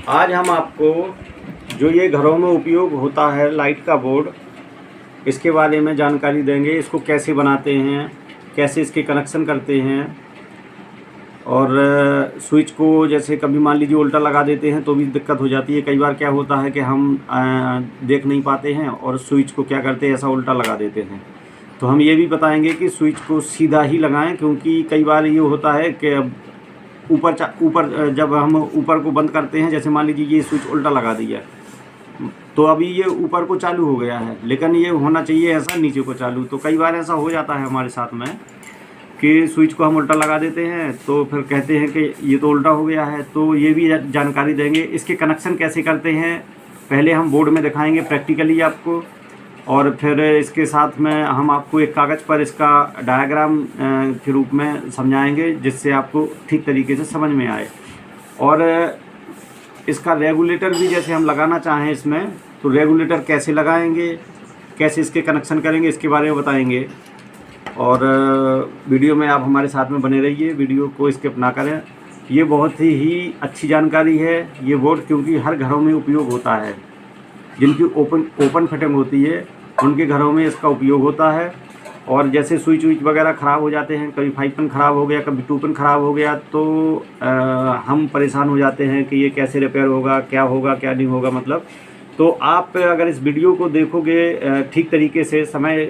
आज हम आपको जो ये घरों में उपयोग होता है लाइट का बोर्ड, इसके बारे में जानकारी देंगे। इसको कैसे बनाते हैं, कैसे इसके कनेक्शन करते हैं, और स्विच को जैसे कभी मान लीजिए उल्टा लगा देते हैं तो भी दिक्कत हो जाती है। कई बार क्या होता है कि हम देख नहीं पाते हैं और स्विच को क्या करते हैं, ऐसा उल्टा लगा देते हैं। तो हम ये भी बताएंगे कि स्विच को सीधा ही लगाएं, क्योंकि कई बार ये होता है कि ऊपर जब हम ऊपर को बंद करते हैं, जैसे मान लीजिए ये स्विच उल्टा लगा दिया तो अभी ये ऊपर को चालू हो गया है, लेकिन ये होना चाहिए ऐसा नीचे को चालू। तो कई बार ऐसा हो जाता है हमारे साथ में कि स्विच को हम उल्टा लगा देते हैं तो फिर कहते हैं कि ये तो उल्टा हो गया है। तो ये भी जानकारी देंगे। इसके कनेक्शन कैसे करते हैं पहले हम बोर्ड में दिखाएंगे प्रैक्टिकली आपको, और फिर इसके साथ में हम आपको एक कागज़ पर इसका डायग्राम के रूप में समझाएंगे, जिससे आपको ठीक तरीके से समझ में आए। और इसका रेगुलेटर भी जैसे हम लगाना चाहें इसमें, तो रेगुलेटर कैसे लगाएंगे, कैसे इसके कनेक्शन करेंगे, इसके बारे में बताएंगे। और वीडियो में आप हमारे साथ में बने रहिए, वीडियो को स्किप ना करें। ये बहुत ही अच्छी जानकारी है ये बोर्ड, क्योंकि हर घरों में उपयोग होता है। जिनकी ओपन फिटिंग होती है उनके घरों में इसका उपयोग होता है। और जैसे स्विच वगैरह ख़राब हो जाते हैं, कभी 5 पिन ख़राब हो गया, कभी 2 पिन ख़राब हो गया, तो हम परेशान हो जाते हैं कि ये कैसे रिपेयर होगा, क्या नहीं होगा मतलब। तो आप अगर इस वीडियो को देखोगे ठीक तरीके से, समय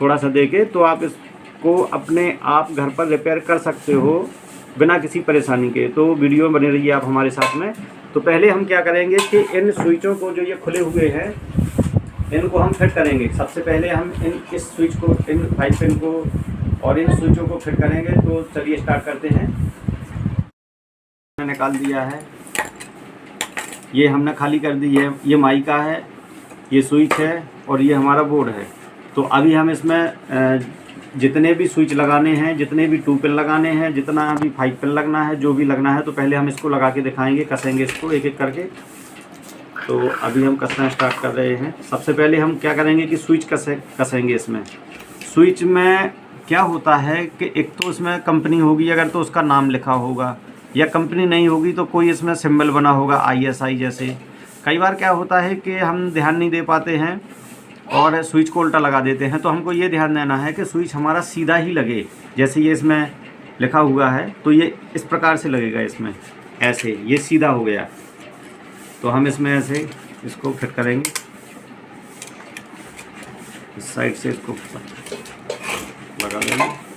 थोड़ा सा देके, तो आप इसको अपने आप घर पर रिपेयर कर सकते हो बिना किसी परेशानी के। तो वीडियो में बने रहिए आप हमारे साथ में। तो पहले हम क्या करेंगे कि इन स्विचों को जो ये खुले हुए हैं इनको हम फिट करेंगे। सबसे पहले हम इस स्विच को, इन 5 पिन को और इन स्विचों को फिट करेंगे। तो चलिए स्टार्ट करते हैं। मैंने निकाल दिया है, ये हमने खाली कर दी है। ये माइका है, ये स्विच है और ये हमारा बोर्ड है। तो अभी हम इसमें जितने भी स्विच लगाने हैं, जितने भी 2 पिन लगाने हैं, जितना भी 5 पिन लगना है, जो भी लगना है, तो पहले हम इसको लगा के दिखाएंगे, कसेंगे इसको एक एक करके। तो अभी हम कसना स्टार्ट कर रहे हैं। सबसे पहले हम क्या करेंगे कि स्विच कसेंगे इसमें। स्विच में क्या होता है कि एक तो इसमें कंपनी होगी अगर, तो उसका नाम लिखा होगा, या कंपनी नहीं होगी तो कोई इसमें सिंबल बना होगा ISI जैसे। कई बार क्या होता है कि हम ध्यान नहीं दे पाते हैं और स्विच को उल्टा लगा देते हैं। तो हमको ये ध्यान देना है कि स्विच हमारा सीधा ही लगे। जैसे ये इसमें लिखा हुआ है तो ये इस प्रकार से लगेगा, इसमें ऐसे ये सीधा हो गया। तो हम इसमें ऐसे इसको फिट करेंगे, इस साइड से इसको लगा देंगे।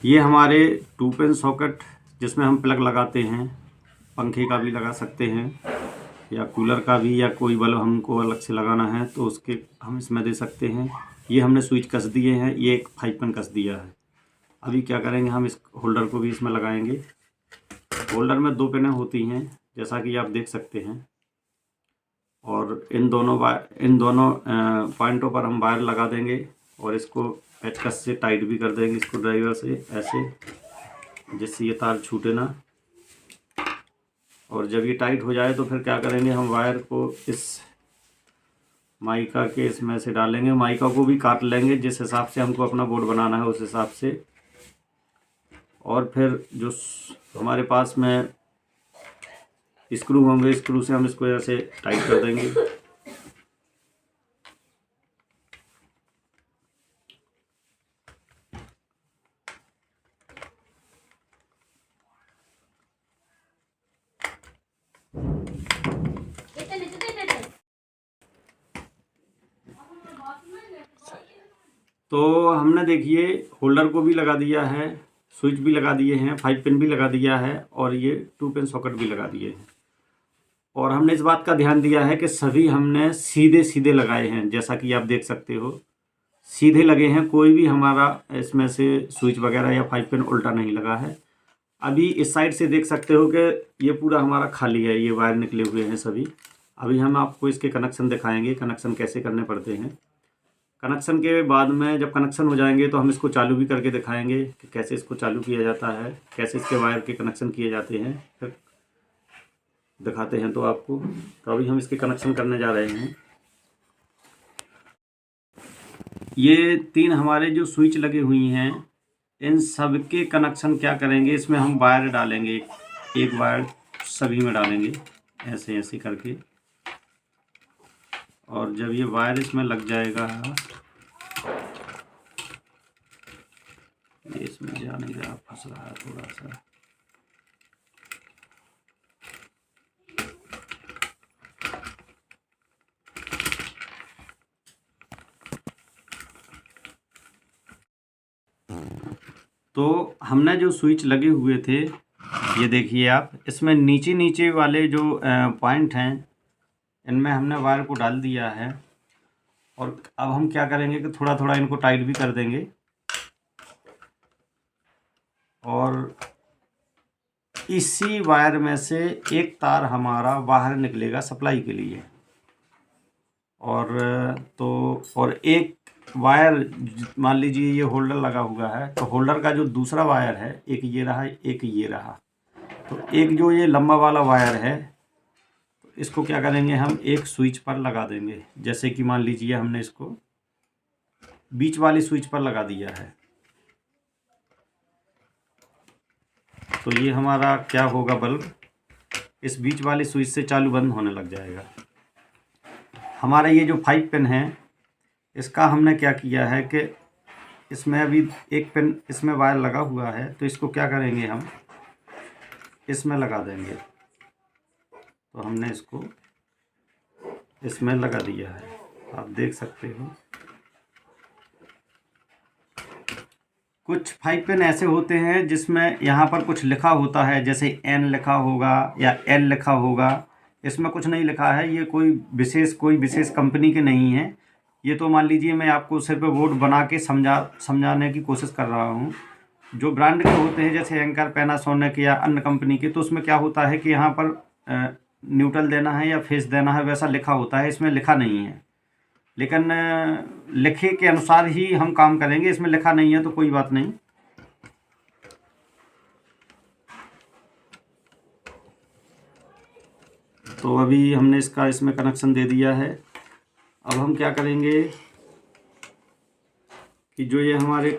ये हमारे 2 पिन सॉकेट जिसमें हम प्लग लगाते हैं, पंखे का भी लगा सकते हैं या कूलर का भी, या कोई बल्ब हमको अलग से लगाना है तो उसके हम इसमें दे सकते हैं। ये हमने स्विच कस दिए हैं, ये एक 5 पिन कस दिया है। अभी क्या करेंगे, हम इस होल्डर को भी इसमें लगाएंगे। होल्डर में 2 पिनें होती हैं जैसा कि आप देख सकते हैं, और इन दोनों पॉइंटों पर हम वायर लगा देंगे और इसको पेचकस से टाइट भी कर देंगे, स्क्रू ड्राइवर से ऐसे, जिससे ये तार छूटे ना। और जब ये टाइट हो जाए तो फिर क्या करेंगे, हम वायर को इस माइका के इसमें से डालेंगे। माइका को भी काट लेंगे जिस हिसाब से हमको अपना बोर्ड बनाना है उस हिसाब से। और फिर जो हमारे पास में स्क्रू होंगे, स्क्रू से हम इसको ऐसे टाइट कर देंगे। तो हमने देखिए होल्डर को भी लगा दिया है, स्विच भी लगा दिए हैं, 5 पिन भी लगा दिया है और ये 2 पिन सॉकेट भी लगा दिए हैं। और हमने इस बात का ध्यान दिया है कि सभी हमने सीधे सीधे लगाए हैं, जैसा कि आप देख सकते हो सीधे लगे हैं, कोई भी हमारा इसमें से स्विच वगैरह या 5 पिन उल्टा नहीं लगा है। अभी इस साइड से देख सकते हो कि ये पूरा हमारा खाली है, ये वायर निकले हुए हैं सभी। अभी हम आपको इसके कनेक्शन दिखाएंगे, कनेक्शन कैसे करने पड़ते हैं। कनेक्शन के बाद में जब कनेक्शन हो जाएंगे तो हम इसको चालू भी करके दिखाएंगे कि कैसे इसको चालू किया जाता है, कैसे इसके वायर के कनेक्शन किए जाते हैं, फिर दिखाते हैं तो आपको। तो अभी हम इसके कनेक्शन करने जा रहे हैं। ये 3 हमारे जो स्विच लगे हुई हैं, इन सब के कनेक्शन क्या करेंगे, इसमें हम वायर डालेंगे, एक वायर सभी में डालेंगे ऐसे ऐसे करके। और जब ये वायर इसमें लग जाएगा, ये इसमें जा नहीं रहा, फंस रहा है थोड़ा सा। तो हमने जो स्विच लगे हुए थे, ये देखिए आप, इसमें नीचे नीचे वाले जो पॉइंट हैं, इनमें हमने वायर को डाल दिया है। और अब हम क्या करेंगे कि थोड़ा थोड़ा इनको टाइट भी कर देंगे। और इसी वायर में से एक तार हमारा बाहर निकलेगा सप्लाई के लिए। और एक वायर, मान लीजिए ये होल्डर लगा हुआ है, तो होल्डर का जो दूसरा वायर है, एक ये रहा, एक ये रहा। तो एक जो ये लंबा वाला वायर है, तो इसको क्या करेंगे, हम एक स्विच पर लगा देंगे। जैसे कि मान लीजिए हमने इसको बीच वाली स्विच पर लगा दिया है, तो ये हमारा क्या होगा, बल्ब इस बीच वाली स्विच से चालू बंद होने लग जाएगा। हमारा ये जो 5 पिन है, इसका हमने क्या किया है कि इसमें अभी एक पिन इसमें वायर लगा हुआ है, तो इसको क्या करेंगे, हम इसमें लगा देंगे। तो हमने इसको इसमें लगा दिया है, आप देख सकते हो। कुछ 5 पिन ऐसे होते हैं जिसमें यहाँ पर कुछ लिखा होता है, जैसे N लिखा होगा या L लिखा होगा। इसमें कुछ नहीं लिखा है, ये कोई विशेष कंपनी के नहीं है। ये तो मान लीजिए मैं आपको सिर्फ बोर्ड बना के समझाने की कोशिश कर रहा हूँ। जो ब्रांड के होते हैं जैसे एंकर, पैनासोनिक या अन्य कंपनी के, तो उसमें क्या होता है कि यहाँ पर न्यूट्रल देना है या फेस देना है, वैसा लिखा होता है। इसमें लिखा नहीं है, लेकिन लिखे के अनुसार ही हम काम करेंगे। इसमें लिखा नहीं है तो कोई बात नहीं। तो अभी हमने इसमें कनेक्शन दे दिया है। अब हम क्या करेंगे कि जो ये हमारे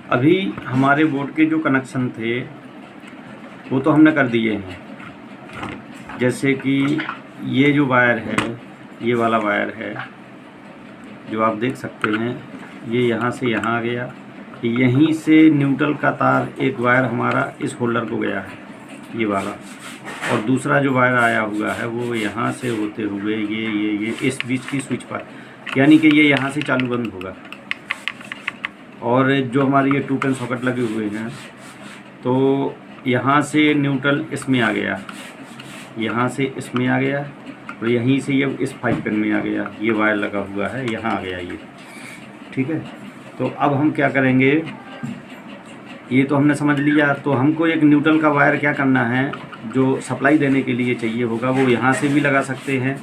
अभी हमारे बोर्ड के जो कनेक्शन थे वो तो हमने कर दिए हैं। जैसे कि ये जो वायर है, ये वाला वायर है जो आप देख सकते हैं, ये यहाँ से यहाँ आ गया। यहीं से न्यूट्रल का तार एक वायर हमारा इस होल्डर को गया है, ये वाला, और दूसरा जो वायर आया हुआ है वो यहाँ से होते हुए ये इस बीच की स्विच पर, यानी कि ये यहाँ से चालू बंद होगा। और जो हमारे ये 2 पिन सॉकेट लगे हुए हैं, तो यहाँ से न्यूट्रल इसमें आ गया, यहाँ से इसमें आ गया, और यहीं से ये इस 5 पिन में आ गया। ये वायर लगा हुआ है, यहाँ आ गया ये, ठीक है। तो अब हम क्या करेंगे, ये तो हमने समझ लिया। तो हमको एक न्यूट्रल का वायर क्या करना है, जो सप्लाई देने के लिए चाहिए होगा, वो यहाँ से भी लगा सकते हैं,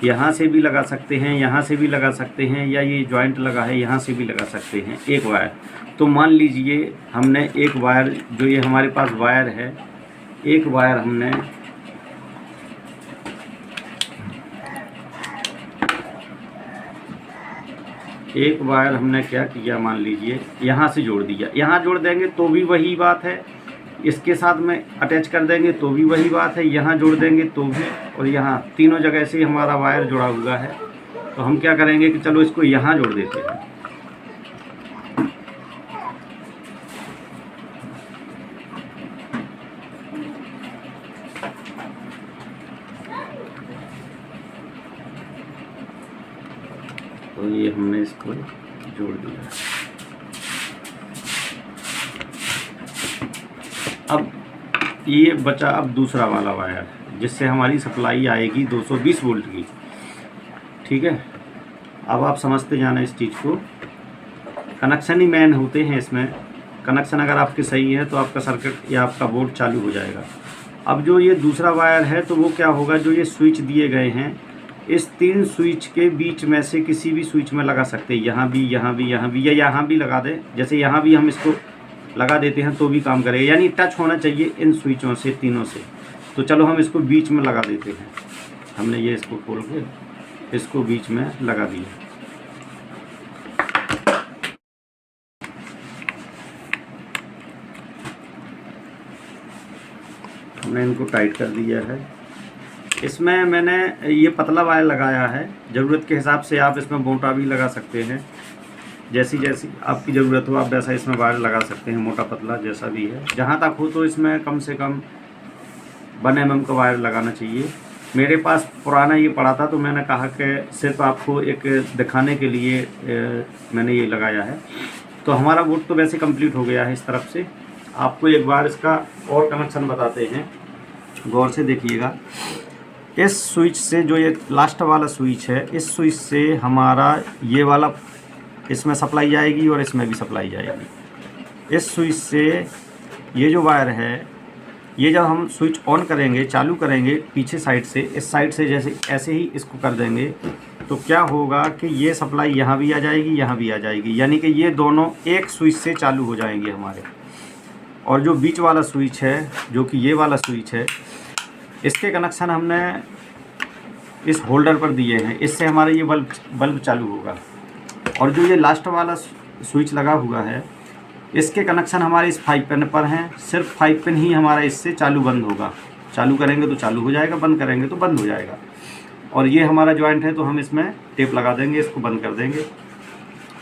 यहाँ से भी लगा सकते हैं, यहाँ से भी लगा सकते हैं, या ये जॉइंट लगा है यहाँ से भी लगा सकते हैं एक वायर। तो मान लीजिए हमने एक वायर, जो ये हमारे पास वायर है, एक वायर हमने क्या किया, मान लीजिए यहाँ से जोड़ दिया। यहाँ जोड़ देंगे तो भी वही बात है, इसके साथ में अटैच कर देंगे तो भी वही बात है, यहाँ जोड़ देंगे तो भी, और यहाँ तीनों जगह से हमारा वायर जुड़ा हुआ है। तो हम क्या करेंगे कि चलो इसको यहाँ जोड़ देते हैं। तो ये हमने इसको जोड़ दिया। अब ये बचा अब दूसरा वाला वायर, जिससे हमारी सप्लाई आएगी 220 वोल्ट की, ठीक है। अब आप समझते जाना इस चीज़ को, कनेक्शन ही मेन होते हैं इसमें। कनेक्शन अगर आपके सही है तो आपका सर्किट या आपका बोर्ड चालू हो जाएगा। अब जो ये दूसरा वायर है, तो वो क्या होगा, जो ये स्विच दिए गए हैं, इस 3 स्विच के बीच में से किसी भी स्विच में लगा सकते हैं, यहाँ भी, यहाँ भी, यहाँ भी, या यहाँ भी लगा दें। जैसे यहाँ भी हम इसको लगा देते हैं तो भी काम करेगा, यानी टच होना चाहिए इन स्विचों से, तीनों से। तो चलो हम इसको बीच में लगा देते हैं। हमने ये इसको खोल के इसको बीच में लगा दिया। हमने इनको टाइट कर दिया है। इसमें मैंने ये पतला वायर लगाया है, ज़रूरत के हिसाब से आप इसमें मोटा भी लगा सकते हैं। जैसी जैसी आपकी ज़रूरत हो आप वैसा इसमें वायर लगा सकते हैं, मोटा पतला जैसा भी है। जहाँ तक हो तो इसमें कम से कम 1 mm का वायर लगाना चाहिए। मेरे पास पुराना ये पड़ा था, तो मैंने कहा कि सिर्फ आपको एक दिखाने के लिए मैंने ये लगाया है। तो हमारा बोर्ड तो वैसे कंप्लीट हो गया है इस तरफ से। आपको एक बार इसका और कनेक्शन बताते हैं, गौर से देखिएगा। इस स्विच से, जो ये लास्ट वाला स्विच है, इस स्विच से हमारा ये वाला इसमें सप्लाई जाएगी और इसमें भी सप्लाई जाएगी। इस स्विच से ये जो वायर है, ये जब हम स्विच ऑन करेंगे, चालू करेंगे पीछे साइड से, इस साइड से जैसे ऐसे ही इसको कर देंगे, तो क्या होगा कि ये सप्लाई यहाँ भी आ जाएगी, यहाँ भी आ जाएगी, यानी कि ये दोनों एक स्विच से चालू हो जाएंगे हमारे। और जो बीच वाला स्विच है, जो कि ये वाला स्विच है, इसके कनेक्शन हमने इस होल्डर पर दिए हैं, इससे हमारा ये बल्ब चालू होगा। और जो ये लास्ट वाला स्विच लगा हुआ है, इसके कनेक्शन हमारे इस 5 पिन पर हैं। सिर्फ 5 पिन ही हमारा इससे चालू बंद होगा। चालू करेंगे तो चालू हो जाएगा, बंद करेंगे तो बंद हो जाएगा। और ये हमारा जॉइंट है, तो हम इसमें टेप लगा देंगे, इसको बंद कर देंगे,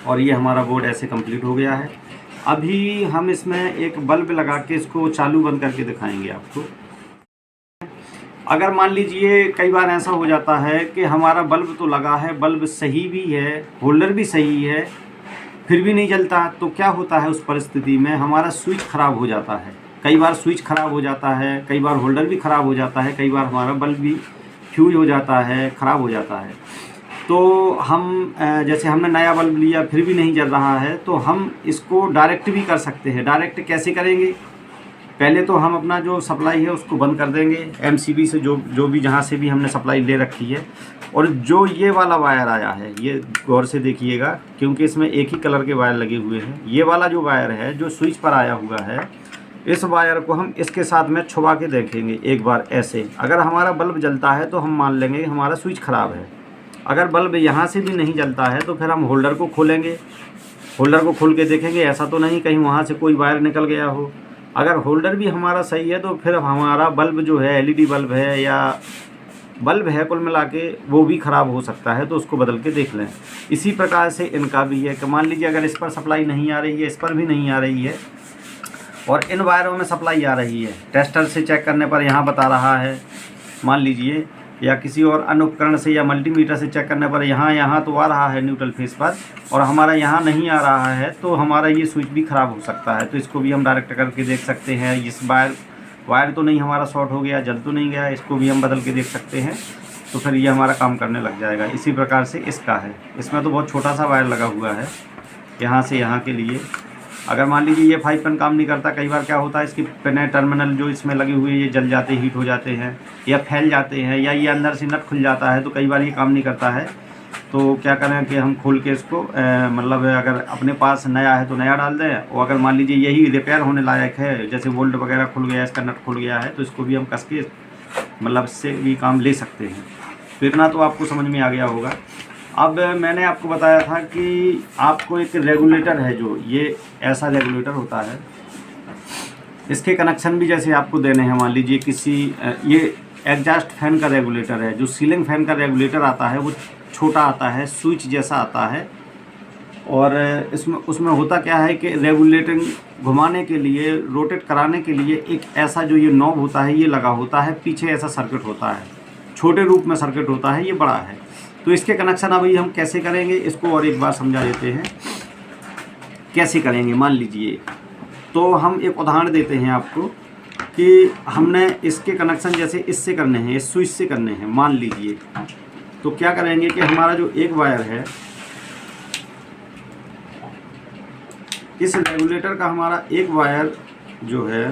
और ये हमारा बोर्ड ऐसे कंप्लीट हो गया है। अभी हम इसमें एक बल्ब लगा के इसको चालू बंद करके दिखाएंगे आपको। अगर मान लीजिए कई बार ऐसा हो जाता है कि हमारा बल्ब तो लगा है, बल्ब सही भी है, होल्डर भी सही है, फिर भी नहीं जलता, तो क्या होता है उस परिस्थिति में, हमारा स्विच ख़राब हो जाता है। कई बार स्विच ख़राब हो जाता है, कई बार होल्डर भी ख़राब हो जाता है, कई बार हमारा बल्ब भी फ्यूज हो जाता है, ख़राब हो जाता है। तो हम जैसे हमने नया बल्ब लिया फिर भी नहीं जल रहा है, तो हम इसको डायरेक्ट भी कर सकते हैं। डायरेक्ट कैसे करेंगे, पहले तो हम अपना जो सप्लाई है उसको बंद कर देंगे, एमसीबी से जो भी जहाँ से भी हमने सप्लाई ले रखी है। और जो ये वाला वायर आया है, ये गौर से देखिएगा, क्योंकि इसमें एक ही कलर के वायर लगे हुए हैं। ये वाला जो वायर है, जो स्विच पर आया हुआ है, इस वायर को हम इसके साथ में छुपा के देखेंगे एक बार ऐसे। अगर हमारा बल्ब जलता है तो हम मान लेंगे हमारा स्विच ख़राब है। अगर बल्ब यहाँ से भी नहीं जलता है तो फिर हम होल्डर को खोलेंगे, होल्डर को खोल के देखेंगे, ऐसा तो नहीं कहीं वहाँ से कोई वायर निकल गया हो। अगर होल्डर भी हमारा सही है तो फिर हमारा बल्ब जो है एलईडी बल्ब है या बल्ब है कुल मिला के वो भी ख़राब हो सकता है, तो उसको बदल के देख लें। इसी प्रकार से इनका भी है कि मान लीजिए अगर इस पर सप्लाई नहीं आ रही है, इस पर भी नहीं आ रही है और इन वायरों में सप्लाई आ रही है, टेस्टर से चेक करने पर यहाँ बता रहा है मान लीजिए, या किसी और अन्य उपकरण से या मल्टीमीटर से चेक करने पर यहाँ तो आ रहा है न्यूट्रल फेस पर और हमारा यहाँ नहीं आ रहा है, तो हमारा ये स्विच भी ख़राब हो सकता है। तो इसको भी हम डायरेक्ट करके देख सकते हैं। इस वायर तो नहीं हमारा शॉर्ट हो गया, जल तो नहीं गया, इसको भी हम बदल के देख सकते हैं, तो फिर ये हमारा काम करने लग जाएगा। इसी प्रकार से इसका है, इसमें तो बहुत छोटा सा वायर लगा हुआ है यहाँ से यहाँ के लिए। अगर मान लीजिए ये 5 पिन काम नहीं करता, कई बार क्या होता है इसकी पिन टर्मिनल जो इसमें लगे हुए ये जल जाते, हीट हो जाते हैं या फैल जाते हैं, या ये अंदर से नट खुल जाता है, तो कई बार ये काम नहीं करता है। तो क्या करें कि हम खोल के इसको मतलब अगर अपने पास नया है तो नया डाल दें, और अगर मान लीजिए यही रिपेयर होने लायक है, जैसे बोल्ट वगैरह खुल गया, इसका नट खुल गया है, तो इसको भी हम कस के मतलब इससे भी काम ले सकते हैं। तो इतना तो आपको समझ में आ गया होगा। अब मैंने आपको बताया था कि आपको एक रेगुलेटर है, जो ये ऐसा रेगुलेटर होता है, इसके कनेक्शन भी जैसे आपको देने हैं। मान लीजिए किसी ये एग्जॉस्ट फैन का रेगुलेटर है, जो सीलिंग फैन का रेगुलेटर आता है वो छोटा आता है, स्विच जैसा आता है, और उसमें होता क्या है कि रेगुलेटिंग घुमाने के लिए, रोटेट कराने के लिए एक ऐसा जो ये नॉब होता है ये लगा होता है, पीछे ऐसा सर्किट होता है, छोटे रूप में सर्किट होता है, ये बड़ा है। तो इसके कनेक्शन अभी हम कैसे करेंगे इसको और एक बार समझा देते हैं कैसे करेंगे। मान लीजिए तो हम एक उदाहरण देते हैं आपको कि हमने इसके कनेक्शन जैसे इससे करने हैं, इस स्विच से करने हैं मान लीजिए। तो क्या करेंगे कि हमारा जो एक वायर है, इस रेगुलेटर का हमारा एक वायर जो है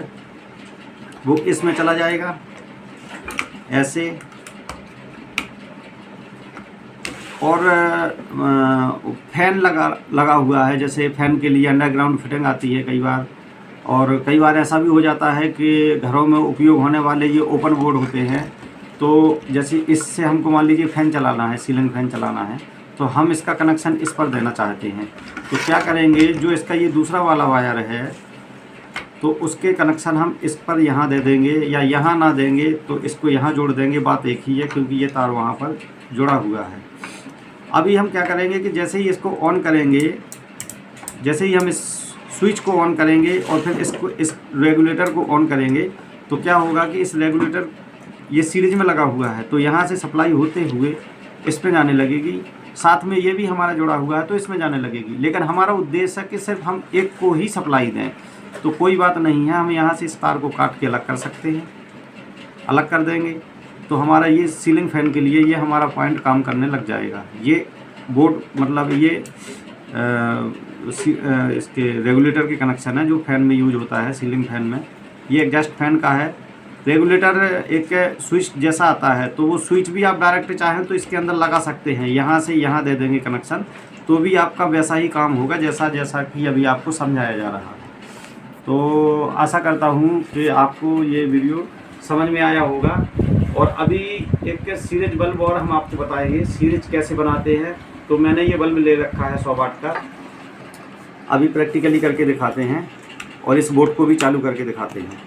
वो इसमें चला जाएगा ऐसे, और फैन लगा हुआ है, जैसे फैन के लिए अंडरग्राउंड फिटिंग आती है कई बार, और कई बार ऐसा भी हो जाता है कि घरों में उपयोग होने वाले ये ओपन बोर्ड होते हैं। तो जैसे इससे हमको मान लीजिए फ़ैन चलाना है, सीलिंग फैन चलाना है, तो हम इसका कनेक्शन इस पर देना चाहते हैं। तो क्या करेंगे, जो इसका ये दूसरा वाला वायर है तो उसके कनेक्शन हम इस पर यहाँ दे देंगे, या यहाँ ना देंगे तो इसको यहाँ जोड़ देंगे, बात एक ही है क्योंकि ये तार वहाँ पर जुड़ा हुआ है। अभी हम क्या करेंगे कि जैसे ही इसको ऑन करेंगे, जैसे ही हम इस स्विच को ऑन करेंगे और फिर इस रेगुलेटर को ऑन करेंगे, तो क्या होगा कि इस रेगुलेटर ये सीरीज में लगा हुआ है, तो यहाँ से सप्लाई होते हुए इस पे जाने लगेगी, साथ में ये भी हमारा जुड़ा हुआ है तो इसमें जाने लगेगी। लेकिन हमारा उद्देश्य है कि सिर्फ हम एक को ही सप्लाई दें, तो कोई बात नहीं है, हम यहाँ से इस तार को काट के अलग कर सकते हैं, अलग कर देंगे तो हमारा ये सीलिंग फैन के लिए ये हमारा पॉइंट काम करने लग जाएगा। ये बोर्ड मतलब ये इसके रेगुलेटर के कनेक्शन है जो फैन में यूज होता है, सीलिंग फैन में। ये एग्जॉस्ट फैन का है। रेगुलेटर एक स्विच जैसा आता है, तो वो स्विच भी आप डायरेक्ट चाहें तो इसके अंदर लगा सकते हैं, यहाँ से यहाँ दे देंगे कनेक्शन, तो भी आपका वैसा ही काम होगा जैसा कि अभी आपको समझाया जा रहा है। तो आशा करता हूँ कि आपको ये वीडियो समझ में आया होगा। और अभी एक सीरीज बल्ब और हम आपको बताएंगे सीरीज कैसे बनाते हैं। तो मैंने ये बल्ब ले रखा है 100 वाट का, अभी प्रैक्टिकली करके दिखाते हैं और इस बोर्ड को भी चालू करके दिखाते हैं।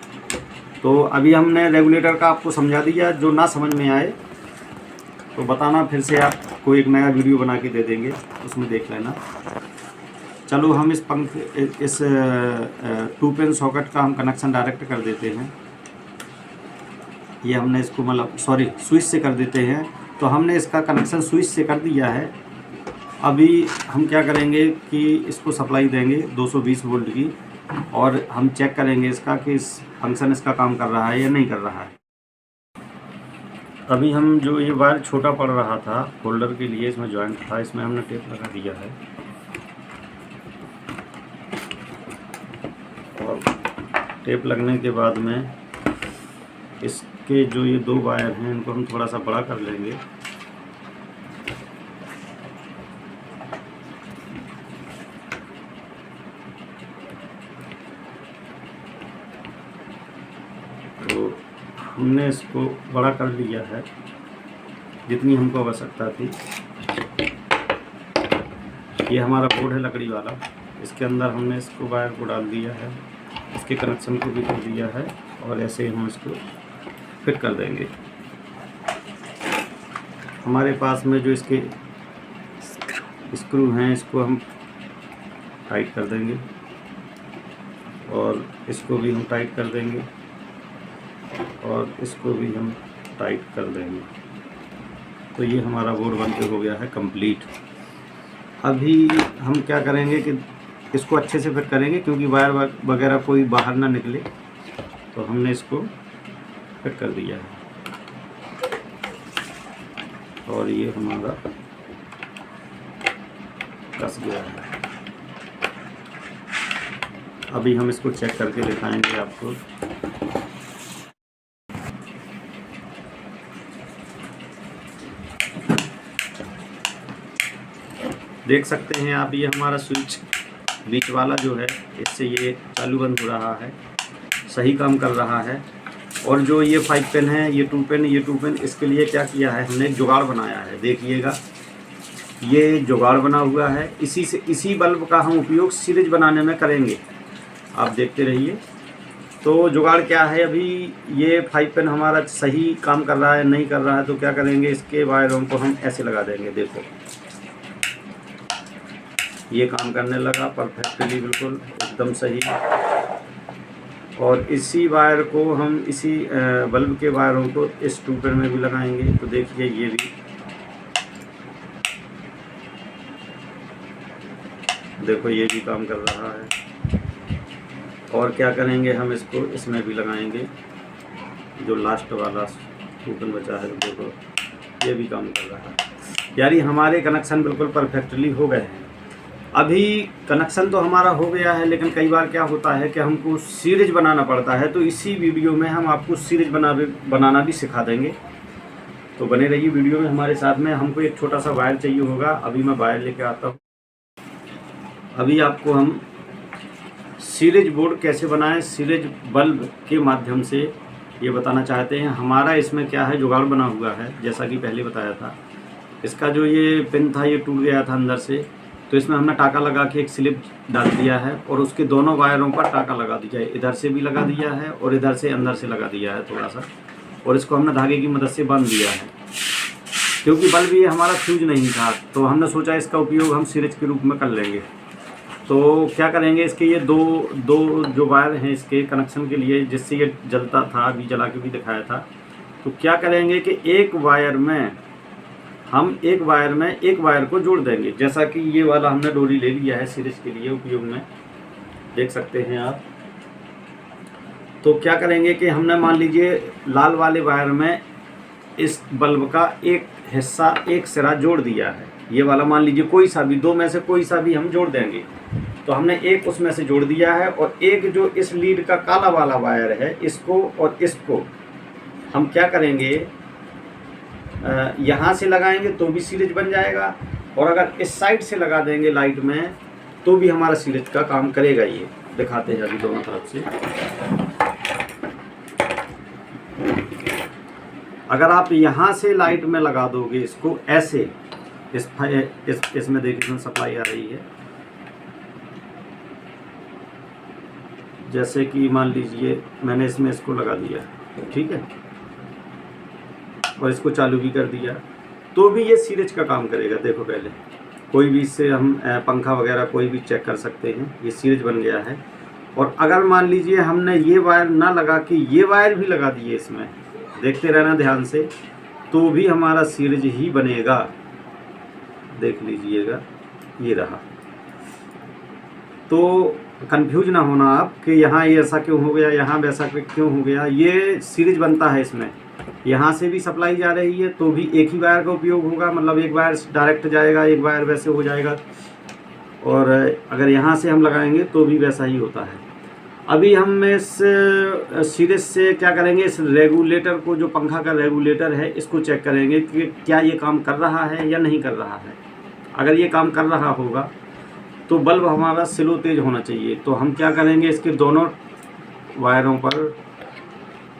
तो अभी हमने रेगुलेटर का आपको समझा दिया, जो ना समझ में आए तो बताना, फिर से आपको एक नया वीडियो बना के दे देंगे, उसमें देख लेना। चलो हम इस 2 पिन सॉकेट का हम कनेक्शन डायरेक्ट कर देते हैं। ये हमने इसको मतलब स्विच से कर देते हैं। तो हमने इसका कनेक्शन स्विच से कर दिया है। अभी हम क्या करेंगे कि इसको सप्लाई देंगे 220 वोल्ट की, और हम चेक करेंगे इसका कि इस फंक्शन इसका काम कर रहा है या नहीं कर रहा है। अभी हम जो ये वायर छोटा पड़ रहा था होल्डर के लिए, इसमें जॉइंट था, इसमें हमने टेप लगा दिया है, और टेप लगने के बाद में इसके जो ये 2 वायर हैं इनको हम थोड़ा सा बड़ा कर लेंगे। तो हमने इसको बड़ा कर लिया है जितनी हमको आवश्यकता थी। ये हमारा बोर्ड है लकड़ी वाला। इसके अंदर हमने इसको वायर को डाल दिया है, इसके कनेक्शन को भी कर दिया है और ऐसे हम इसको फिट कर देंगे। हमारे पास में जो इसके स्क्रू हैं इसको हम टाइट कर देंगे और इसको भी हम टाइट कर देंगे और इसको भी हम टाइट कर देंगे। तो ये हमारा बोर्ड बन के हो गया है कंप्लीट। अभी हम क्या करेंगे कि इसको अच्छे से फिट करेंगे, क्योंकि वायर वगैरह कोई बाहर ना निकले। तो हमने इसको फिट कर दिया है और ये हमारा कस गया है। अभी हम इसको चेक करके दिखाएंगे आपको। देख सकते हैं आप, ये हमारा स्विच बीच वाला जो है, इससे ये चालू बंद हो रहा है, सही काम कर रहा है। और जो ये 5 पिन है, ये 2 पिन, ये 2 पिन, इसके लिए क्या किया है हमने, जुगाड़ बनाया है। देखिएगा ये जुगाड़ बना हुआ है, इसी बल्ब का हम उपयोग सीरीज बनाने में करेंगे। आप देखते रहिए। तो जुगाड़ क्या है, अभी ये 5 पिन हमारा सही काम कर रहा है नहीं कर रहा है, तो क्या करेंगे, इसके वायरों को हम ऐसे लगा देंगे। देखो ये काम करने लगा परफेक्टली, बिल्कुल एकदम सही। और इसी वायर को हम इसी बल्ब के वायरों को इस 2 पिन में भी लगाएंगे। तो देखिए ये भी, देखो ये भी काम कर रहा है। और क्या करेंगे, हम इसको इसमें भी लगाएंगे, जो लास्ट वाला 2 पिन बचा है। देखो ये भी काम कर रहा है। यानी हमारे कनेक्शन बिल्कुल परफेक्टली हो गए हैं। अभी कनेक्शन तो हमारा हो गया है, लेकिन कई बार क्या होता है कि हमको सीरीज बनाना पड़ता है। तो इसी वीडियो में हम आपको सीरीज बनाना भी सिखा देंगे। तो बने रहिए वीडियो में हमारे साथ में। हमको एक छोटा सा वायर चाहिए होगा, अभी मैं वायर लेके आता हूँ। अभी आपको हम सीरीज बोर्ड कैसे बनाएं, सीरीज बल्ब के माध्यम से ये बताना चाहते हैं। हमारा इसमें क्या है, जुगाड़ बना हुआ है, जैसा कि पहले बताया था। इसका जो ये पिन था ये टूट गया था अंदर से, तो इसमें हमने टाका लगा के एक स्लिप डाल दिया है और उसके दोनों वायरों पर टाका लगा दिया है। इधर से भी लगा दिया है और इधर से अंदर से लगा दिया है थोड़ा सा, और इसको हमने धागे की मदद से बांध दिया है। क्योंकि बल्ब ये हमारा फ्यूज नहीं था, तो हमने सोचा इसका उपयोग हम सीरीज के रूप में कर लेंगे। तो क्या करेंगे, इसके ये दो जो वायर हैं इसके कनेक्शन के लिए, जिससे ये जलता था, अभी जला के भी दिखाया था। तो क्या करेंगे कि एक वायर में एक वायर को जोड़ देंगे। जैसा कि ये वाला हमने डोरी ले लिया है सीरीज के लिए उपयोग में, देख सकते हैं आप। तो क्या करेंगे कि हमने मान लीजिए लाल वाले वायर में इस बल्ब का एक हिस्सा, एक सिरा जोड़ दिया है। ये वाला मान लीजिए कोई सा भी, 2 में से कोई सा भी हम जोड़ देंगे। तो हमने एक उसमें से जोड़ दिया है, और एक जो इस लीड का काला वाला वायर है, इसको और इसको हम क्या करेंगे, यहाँ से लगाएंगे तो भी सीरीज बन जाएगा, और अगर इस साइड से लगा देंगे लाइट में तो भी हमारा सीरीज का काम करेगा। ये दिखाते हैं अभी दोनों तरफ से। अगर आप यहाँ से लाइट में लगा दोगे इसको ऐसे, इसमें देखिए सप्लाई आ रही है, जैसे कि मान लीजिए मैंने इसमें इसको लगा दिया, ठीक है, और इसको चालू भी कर दिया, तो भी ये सीरीज का काम करेगा। देखो पहले कोई भी इससे हम पंखा वगैरह कोई भी चेक कर सकते हैं, ये सीरीज बन गया है। और अगर मान लीजिए हमने ये वायर ना लगा के ये वायर भी लगा दिए इसमें, देखते रहना ध्यान से, तो भी हमारा सीरीज ही बनेगा। देख लीजिएगा, ये रहा। तो कंफ्यूज ना होना आप कि यहाँ ये ऐसा क्यों हो गया, यहाँ वैसा क्यों हो गया। ये सीरीज बनता है इसमें, यहाँ से भी सप्लाई जा रही है तो भी एक ही वायर का उपयोग होगा, मतलब एक वायर डायरेक्ट जाएगा, एक वायर वैसे हो जाएगा। और अगर यहाँ से हम लगाएंगे तो भी वैसा ही होता है। अभी हम इस सीरीज से क्या करेंगे, इस रेगुलेटर को, जो पंखा का रेगुलेटर है, इसको चेक करेंगे कि क्या ये काम कर रहा है या नहीं कर रहा है। अगर ये काम कर रहा होगा तो बल्ब हमारा स्लो तेज होना चाहिए। तो हम क्या करेंगे, इसके दोनों वायरों पर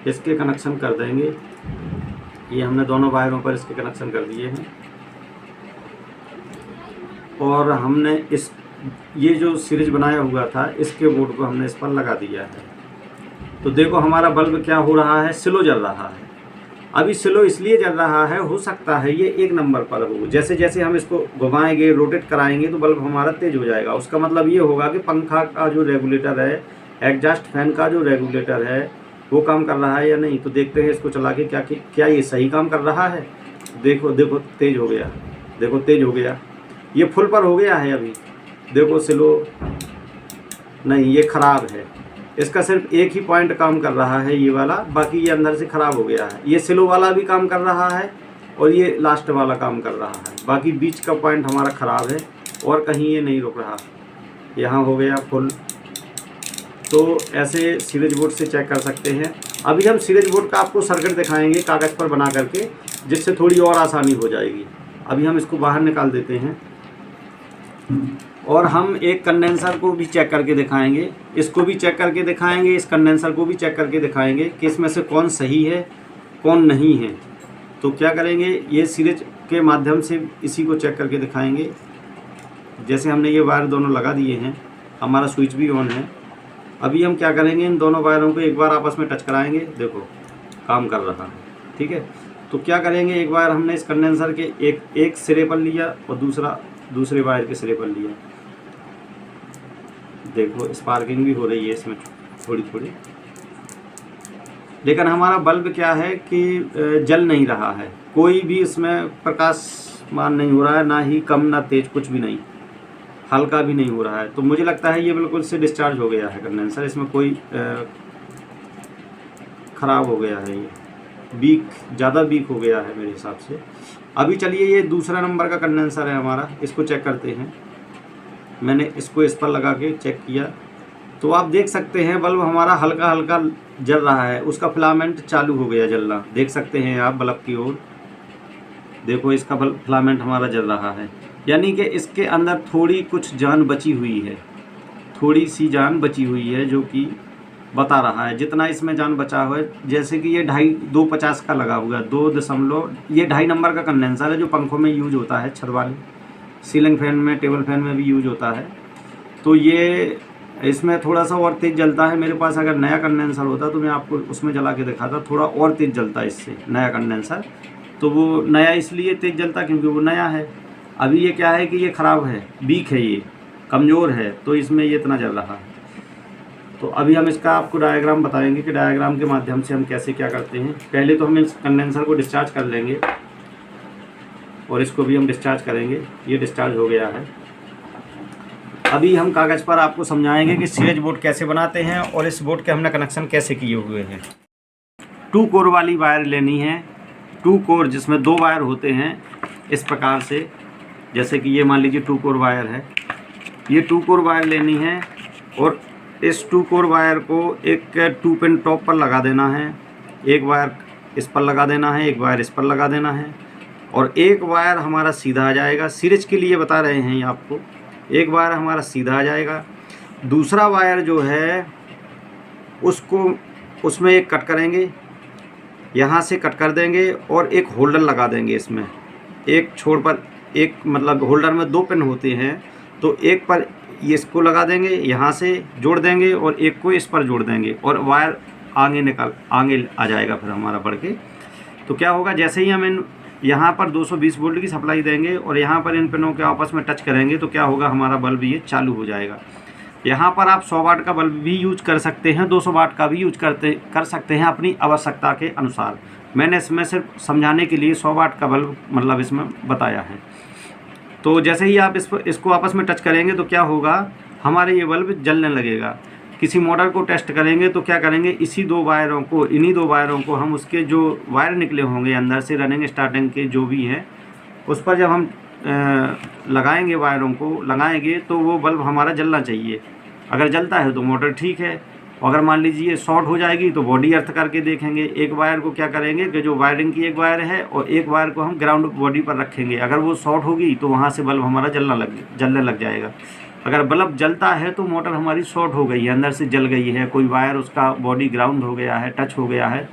इसके कनेक्शन कर देंगे। ये हमने दोनों वायरों पर इसके कनेक्शन कर दिए हैं, और हमने इस ये जो सीरीज बनाया हुआ था इसके बोर्ड को हमने इस पर लगा दिया है। तो देखो हमारा बल्ब क्या हो रहा है, स्लो जल रहा है। अभी स्लो इसलिए जल रहा है, हो सकता है ये 1 नंबर पर हो। जैसे जैसे हम इसको घुमाएंगे, रोटेट कराएंगे तो बल्ब हमारा तेज हो जाएगा। उसका मतलब ये होगा कि पंखा का जो रेगुलेटर है, एग्जॉस्ट फैन का जो रेगुलेटर है, वो काम कर रहा है या नहीं। तो देखते हैं इसको चला के क्या ये सही काम कर रहा है। देखो देखो तेज हो गया, देखो तेज हो गया। ये फुल पर हो गया है अभी, देखो स्लो नहीं, ये ख़राब है। इसका सिर्फ एक ही पॉइंट काम कर रहा है ये वाला, बाकी ये अंदर से ख़राब हो गया है। ये स्लो वाला भी काम कर रहा है और ये लास्ट वाला काम कर रहा है, बाकी बीच का पॉइंट हमारा ख़राब है और कहीं ये नहीं रुक रहा। यहाँ हो गया फुल। तो ऐसे सीरीज बोर्ड से चेक कर सकते हैं। अभी हम सीरीज बोर्ड का आपको सर्किट दिखाएंगे कागज़ पर बना करके, जिससे थोड़ी और आसानी हो जाएगी। अभी हम इसको बाहर निकाल देते हैं और हम एक कंडेंसर को भी चेक करके दिखाएंगे, इसको भी चेक करके दिखाएंगे, इस कंडेंसर को भी चेक करके दिखाएंगे कि इसमें से कौन सही है कौन नहीं है। तो क्या करेंगे, ये सीरीज के माध्यम से इसी को चेक करके दिखाएंगे। जैसे हमने ये वायर दोनों लगा दिए हैं, हमारा स्विच भी ऑन है। अभी हम क्या करेंगे, इन दोनों वायरों को एक बार आपस में टच कराएंगे, देखो काम कर रहा है, ठीक है। तो क्या करेंगे, एक वायर हमने इस कंडेंसर के एक सिरे पर लिया और दूसरे वायर के सिरे पर लिया। देखो स्पार्किंग भी हो रही है इसमें थोड़ी थोड़ी, लेकिन हमारा बल्ब क्या है कि जल नहीं रहा है, कोई भी इसमें प्रकाशमान नहीं हो रहा है, ना ही कम ना तेज, कुछ भी नहीं, हल्का भी नहीं हो रहा है। तो मुझे लगता है ये बिल्कुल से डिस्चार्ज हो गया है कंडेंसर, इसमें कोई ख़राब हो गया है, ये ज़्यादा वीक हो गया है मेरे हिसाब से। अभी चलिए ये दूसरा नंबर का कंडेंसर है हमारा, इसको चेक करते हैं। मैंने इसको इस पर लगा के चेक किया तो आप देख सकते हैं बल्ब हमारा हल्का हल्का जल रहा है, उसका फिलामेंट चालू हो गया जलना, देख सकते हैं आप बल्ब की ओर। देखो इसका बल्ब फिलामेंट हमारा जल रहा है, यानी कि इसके अंदर थोड़ी कुछ जान बची हुई है, थोड़ी सी जान बची हुई है, जो कि बता रहा है जितना इसमें जान बचा हुआ है। जैसे कि ये 2.50 का लगा हुआ है, 2.2 नंबर का कंडेंसर है, जो पंखों में यूज होता है, छत वाले सीलिंग फैन में, टेबल फैन में भी यूज होता है। तो ये इसमें थोड़ा सा और तेज़ जलता है। मेरे पास अगर नया कंडेंसर होता तो मैं आपको उसमें जला के दिखाता, थोड़ा और तेज़ जलता इससे नया कंडेंसर। तो वो नया इसलिए तेज़ जलता क्योंकि वो नया है। अभी ये क्या है कि ये ख़राब है, वीक है, ये कमज़ोर है, तो इसमें ये इतना जल रहा है। तो अभी हम इसका आपको डायग्राम बताएंगे कि डायग्राम के माध्यम से हम कैसे क्या करते हैं। पहले तो हम इस कंडेंसर को डिस्चार्ज कर लेंगे और इसको भी हम डिस्चार्ज करेंगे। ये डिस्चार्ज हो गया है। अभी हम कागज़ पर आपको समझाएंगे कि सीरीज बोर्ड कैसे बनाते हैं और इस बोर्ड के हमने कनेक्शन कैसे किए हुए हैं। 2 कोर वाली वायर लेनी है, 2 कोर जिसमें 2 वायर होते हैं इस प्रकार से। जैसे कि ये मान लीजिए 2 कोर वायर है, ये 2 कोर वायर लेनी है और इस 2 कोर वायर को एक 2 पिन टॉप पर लगा देना है। एक वायर इस पर लगा देना है, एक वायर इस पर लगा देना है और एक वायर हमारा सीधा आ जाएगा। सीरीज के लिए बता रहे हैं ये आपको, एक वायर हमारा सीधा आ जाएगा। दूसरा वायर जो है उसको उसमें एक कट करेंगे, यहाँ से कट कर देंगे और एक होल्डर लगा देंगे इसमें। एक छोर पर एक, मतलब होल्डर में 2 पिन होते हैं, तो एक पर ये इसको लगा देंगे, यहाँ से जोड़ देंगे और एक को इस पर जोड़ देंगे और वायर आगे आ जाएगा फिर हमारा बढ़ के। तो क्या होगा, जैसे ही हम यहाँ पर 220 वोल्ट की सप्लाई देंगे और यहाँ पर इन पिनों के आपस में टच करेंगे तो क्या होगा, हमारा बल्ब ये चालू हो जाएगा। यहाँ पर आप 100 वाट का बल्ब भी यूज कर सकते हैं, 200 वाट का भी यूज कर सकते हैं अपनी आवश्यकता के अनुसार। मैंने इसमें सिर्फ समझाने के लिए 100 वाट का बल्ब मतलब इसमें बताया है। तो जैसे ही आप इसको आपस में टच करेंगे तो क्या होगा, हमारे ये बल्ब जलने लगेगा। किसी मोटर को टेस्ट करेंगे तो क्या करेंगे, इन्हीं 2 वायरों को हम उसके जो वायर निकले होंगे अंदर से रनिंग स्टार्टिंग के जो भी हैं, उस पर जब हम लगाएंगे, वायरों को लगाएंगे तो वो बल्ब हमारा जलना चाहिए। अगर जलता है तो मोटर ठीक है, अगर मान लीजिए शॉर्ट हो जाएगी तो बॉडी अर्थ करके देखेंगे। एक वायर को क्या करेंगे कि जो वायरिंग की एक वायर है और एक वायर को हम ग्राउंड बॉडी पर रखेंगे। अगर वो शॉर्ट होगी तो वहाँ से बल्ब हमारा जलने लग जाएगा। अगर बल्ब जलता है तो मोटर हमारी शॉर्ट हो गई है, अंदर से जल गई है, कोई वायर उसका बॉडी ग्राउंड हो गया है, टच हो गया है,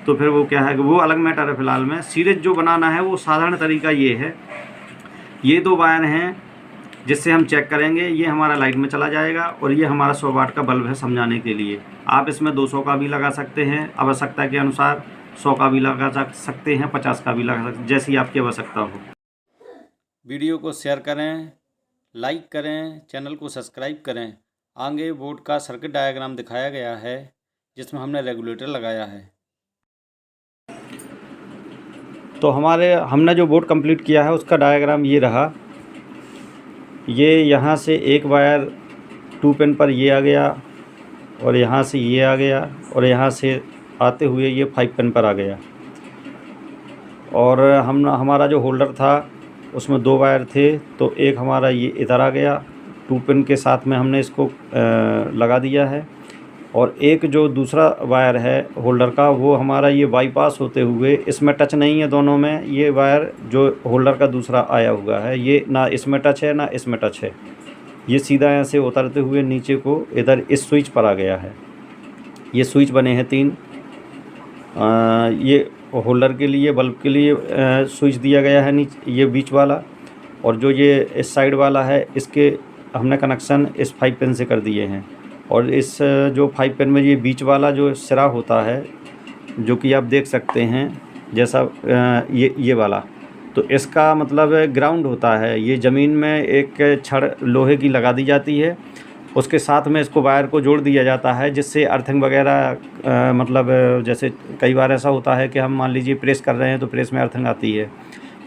तो फिर वो क्या है कि वो अलग मैटर है। फिलहाल में सीरीज जो बनाना है वो साधारण तरीका ये है, ये 2 वायर हैं जिससे हम चेक करेंगे। ये हमारा लाइट में चला जाएगा और ये हमारा 100 वाट का बल्ब है समझाने के लिए। आप इसमें 200 का भी लगा सकते हैं, आवश्यकता के अनुसार 100 का भी लगा सकते हैं, 50 का भी लगा सकते हैं, जैसी आपकी आवश्यकता हो। वीडियो को शेयर करें, लाइक करें, चैनल को सब्सक्राइब करें। आगे बोर्ड का सर्किट डायग्राम दिखाया गया है जिसमें हमने रेगुलेटर लगाया है। तो हमने जो बोर्ड कंप्लीट किया है उसका डायग्राम ये रहा। ये यहाँ से एक वायर 2 पिन पर ये आ गया और यहाँ से ये आ गया और यहाँ से आते हुए ये 5 पिन पर आ गया। और हमारा जो होल्डर था उसमें 2 वायर थे, तो एक हमारा ये इधर आ गया, 2 पिन के साथ में हमने इसको लगा दिया है। और एक जो दूसरा वायर है होल्डर का, वो हमारा ये बाईपास होते हुए, इसमें टच नहीं है दोनों में, ये वायर जो होल्डर का दूसरा आया हुआ है ये ना इसमें टच है ना इसमें टच है। ये सीधा यहाँ से उतरते हुए नीचे को इधर इस स्विच पर आ गया है। ये स्विच बने हैं 3। ये होल्डर के लिए, बल्ब के लिए स्विच दिया गया है नीचे, ये बीच वाला। और जो ये इस साइड वाला है इसके हमने कनेक्शन इस 5 पिन से कर दिए हैं। और इस जो 5 पिन में ये बीच वाला जो सिरा होता है, जो कि आप देख सकते हैं जैसा ये वाला, तो इसका मतलब ग्राउंड होता है। ये ज़मीन में एक छड़ लोहे की लगा दी जाती है, उसके साथ में इसको वायर को जोड़ दिया जाता है, जिससे अर्थिंग वगैरह मतलब जैसे कई बार ऐसा होता है कि हम मान लीजिए प्रेस कर रहे हैं तो प्रेस में अर्थिंग आती है,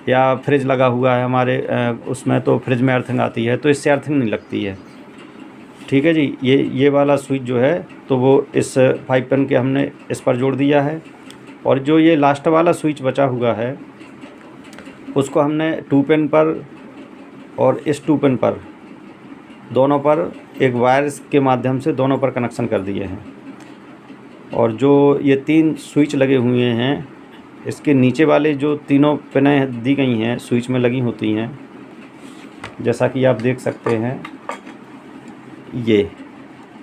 या फ्रिज लगा हुआ है हमारे उसमें तो फ्रिज में अर्थिंग आती है, तो इससे अर्थिंग नहीं लगती है। ठीक है जी। ये वाला स्विच जो है तो वो इस 5 पिन के हमने इस पर जोड़ दिया है। और जो ये लास्ट वाला स्विच बचा हुआ है उसको हमने 2 पिन पर और इस 2 पिन पर, दोनों पर एक वायर के माध्यम से दोनों पर कनेक्शन कर दिए हैं। और जो ये 3 स्विच लगे हुए हैं, इसके नीचे वाले जो तीनों पिनें दी गई हैं स्विच में लगी होती हैं, जैसा कि आप देख सकते हैं ये।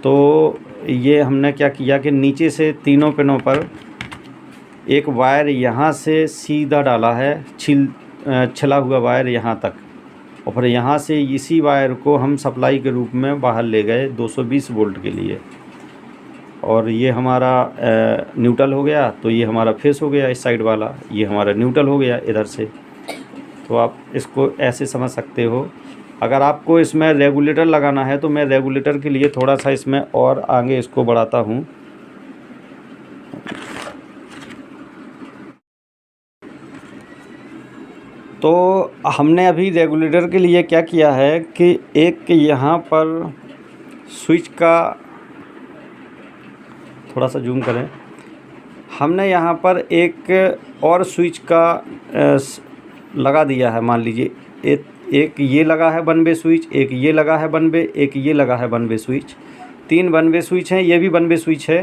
तो ये हमने क्या किया कि नीचे से तीनों पिनों पर एक वायर यहाँ से सीधा डाला है, छिला हुआ वायर यहाँ तक, और फिर यहाँ से इसी वायर को हम सप्लाई के रूप में बाहर ले गए 220 वोल्ट के लिए। और ये हमारा न्यूट्रल हो गया, तो ये हमारा फेस हो गया इस साइड वाला, ये हमारा न्यूट्रल हो गया इधर से। तो आप इसको ऐसे समझ सकते हो। अगर आपको इसमें रेगुलेटर लगाना है तो मैं रेगुलेटर के लिए थोड़ा सा इसमें और आगे इसको बढ़ाता हूँ। तो हमने अभी रेगुलेटर के लिए क्या किया है कि एक यहाँ पर स्विच का, थोड़ा सा जूम करें, हमने यहाँ पर एक और स्विच का लगा दिया है। मान लीजिए एक ये लगा है 1 वे स्विच, एक ये लगा है 1 वे, एक ये लगा है 1 वे स्विच, 3 1 वे स्विच हैं, ये भी 1 वे स्विच है।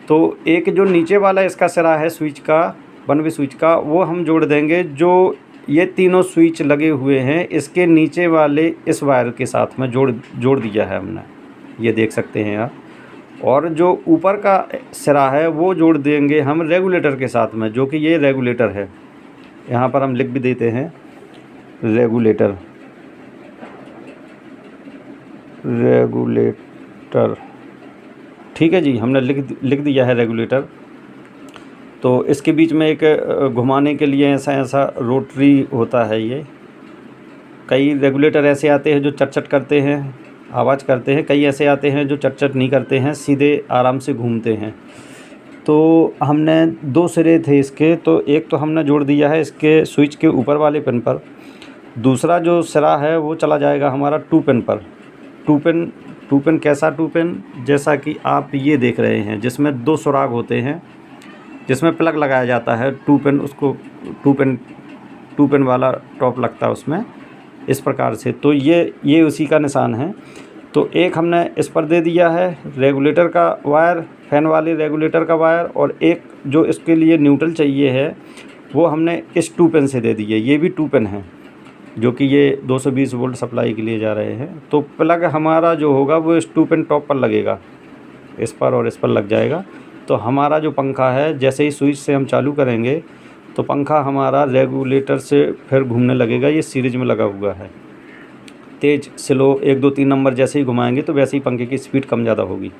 तो एक जो नीचे वाला इसका सिरा है स्विच का, 1 वे स्विच का, वो हम जोड़ देंगे। जो ये तीनों स्विच लगे हुए हैं इसके नीचे वाले इस वायर के साथ में जोड़ दिया है हमने, ये देख सकते हैं आप। और जो ऊपर का सिरा है वो जोड़ देंगे हम रेगुलेटर के साथ में, जो कि ये रेगुलेटर है। यहाँ पर हम लिख भी देते हैं रेगुलेटर, ठीक है जी, हमने लिख दिया है रेगुलेटर। तो इसके बीच में एक घुमाने के लिए ऐसा रोटरी होता है। ये कई रेगुलेटर ऐसे आते हैं जो चट करते हैं, आवाज़ करते हैं, कई ऐसे आते हैं जो चट नहीं करते हैं, सीधे आराम से घूमते हैं। तो हमने 2 सिरे थे इसके, तो एक तो हमने जोड़ दिया है इसके स्विच के ऊपर वाले पिन पर, दूसरा जो सिरा है वो चला जाएगा हमारा 2 पिन पर। 2 पिन कैसा 2 पिन, जैसा कि आप ये देख रहे हैं, जिसमें 2 सुराग होते हैं, जिसमें प्लग लगाया जाता है 2 पिन, उसको 2 पिन वाला टॉप लगता है उसमें, इस प्रकार से। तो ये उसी का निशान है। तो एक हमने इस पर दे दिया है रेगुलेटर का वायर, फैन वाले रेगुलेटर का वायर, और एक जो इसके लिए न्यूट्रल चाहिए है वो हमने इस 2 पिन से दे दी है। ये भी 2 पिन है, जो कि ये 220 वोल्ट सप्लाई के लिए जा रहे हैं। तो प्लग हमारा जो होगा वो इस 2 पिन टॉप पर लगेगा, इस पर और इस पर लग जाएगा। तो हमारा जो पंखा है, जैसे ही स्विच से हम चालू करेंगे तो पंखा हमारा रेगुलेटर से फिर घूमने लगेगा। ये सीरीज में लगा हुआ है। तेज़ स्लो 1 2 3 नंबर जैसे ही घुमाएंगे तो वैसे ही पंखे की स्पीड कम ज़्यादा होगी।